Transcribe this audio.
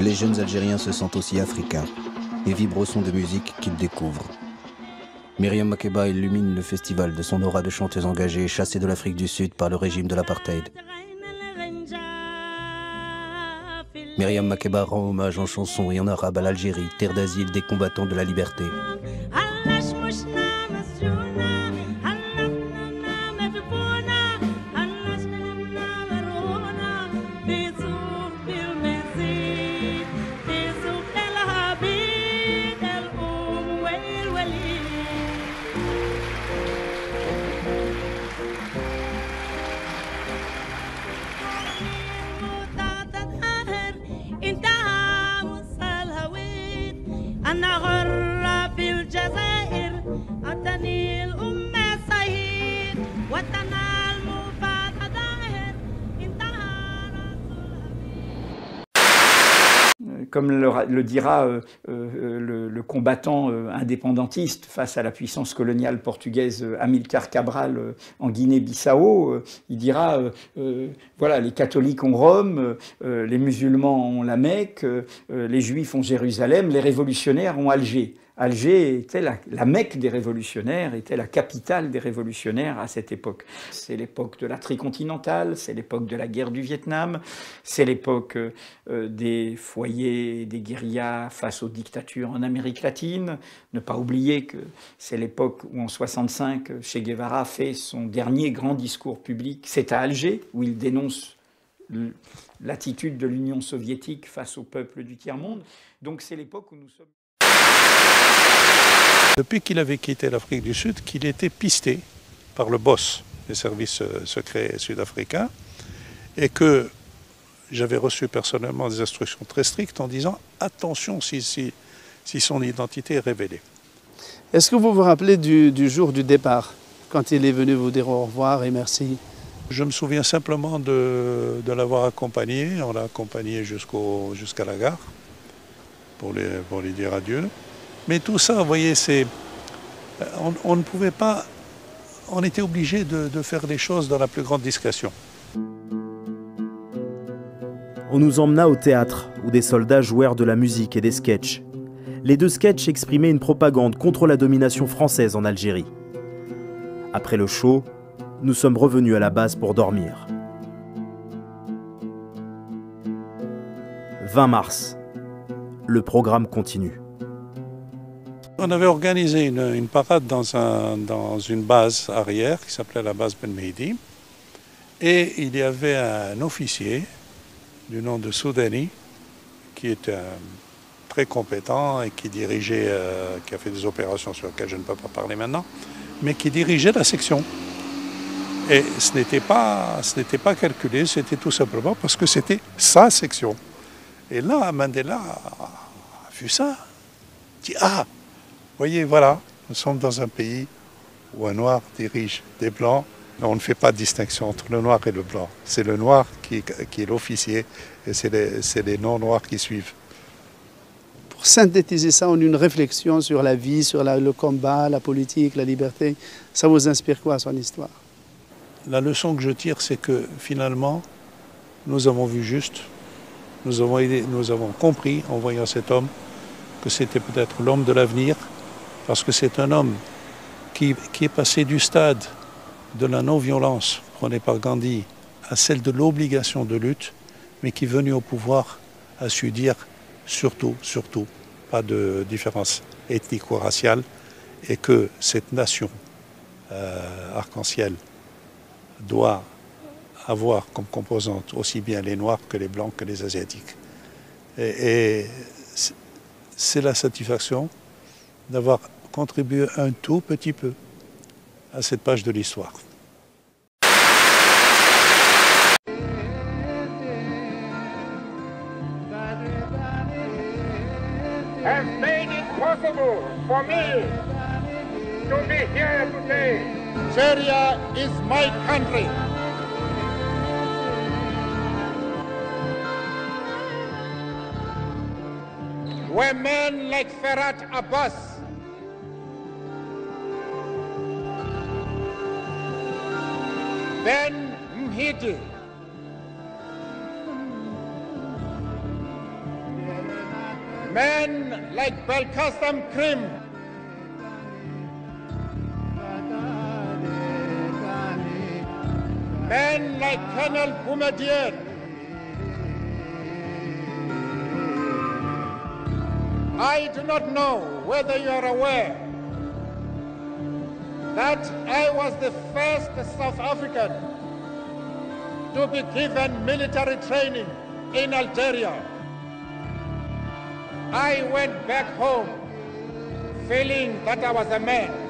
les jeunes Algériens se sentent aussi africains et vibrent au son de musique qu'ils découvrent. Myriam Makeba illumine le festival de son aura de chanteuse engagée, chassée de l'Afrique du Sud par le régime de l'apartheid. Myriam Makeba rend hommage en chanson et en arabe à l'Algérie, terre d'asile des combattants de la liberté. Comme le dira le combattant indépendantiste face à la puissance coloniale portugaise Amilcar Cabral en Guinée-Bissau, il dira voilà, les catholiques ont Rome, les musulmans ont la Mecque, les juifs ont Jérusalem, les révolutionnaires ont Alger. Alger était la Mecque des révolutionnaires, était la capitale des révolutionnaires à cette époque. C'est l'époque de la tricontinentale, c'est l'époque de la guerre du Vietnam, c'est l'époque des foyers, des guérillas face aux dictatures en Amérique latine. Ne pas oublier que c'est l'époque où en 1965, Che Guevara fait son dernier grand discours public. C'est à Alger où il dénonce l'attitude de l'Union soviétique face au peuple du tiers-monde. Donc c'est l'époque où nous sommes... Depuis qu'il avait quitté l'Afrique du Sud, qu'il était pisté par le boss des services secrets sud-africains et que j'avais reçu personnellement des instructions très strictes en disant attention si son identité est révélée. Est-ce que vous vous rappelez du jour du départ, quand il est venu vous dire au revoir et merci? Je me souviens simplement de l'avoir accompagné. On l'a accompagné jusqu'à la gare pour lui dire adieu. Mais tout ça, vous voyez, on ne pouvait pas, on était obligé de faire les choses dans la plus grande discrétion. On nous emmena au théâtre, où des soldats jouèrent de la musique et des sketchs. Les deux sketchs exprimaient une propagande contre la domination française en Algérie. Après le show, nous sommes revenus à la base pour dormir. 20 mars. Le programme continue. On avait organisé une parade dans une base arrière qui s'appelait la base Ben Mehdi. Et il y avait un officier du nom de Soudani qui était très compétent et qui dirigeait, qui a fait des opérations sur lesquelles je ne peux pas parler maintenant, mais qui dirigeait la section. Et ce n'était pas calculé, c'était tout simplement parce que c'était sa section. Et là, Mandela a vu ça, il dit « Ah, voyez, voilà, nous sommes dans un pays où un noir dirige des blancs. On ne fait pas de distinction entre le noir et le blanc. C'est le noir qui est l'officier et c'est les non-noirs qui suivent. » Pour synthétiser ça en une réflexion sur la vie, sur le combat, la politique, la liberté, ça vous inspire quoi, son histoire? La leçon que je tire, c'est que finalement, nous avons vu juste, nous avons compris en voyant cet homme que c'était peut-être l'homme de l'avenir, parce que c'est un homme qui est passé du stade de la non-violence prônée par Gandhi à celle de l'obligation de lutte, mais qui, venu au pouvoir, a su dire surtout, pas de différence ethnico-raciale, et que cette nation arc-en-ciel doit avoir comme composante aussi bien les Noirs que les Blancs que les Asiatiques. Et c'est la satisfaction d'avoir contribué un tout petit peu à cette page de l'histoire. Has made it possible for me to be here today. Syria is my country. Where men like Ferhat Abbas Ben Mhidi Men like Belkacem Krim, men like Colonel Boumediene, I do not know whether you are aware that I was the first South African to be given military training in Algeria. I went back home feeling that I was a man.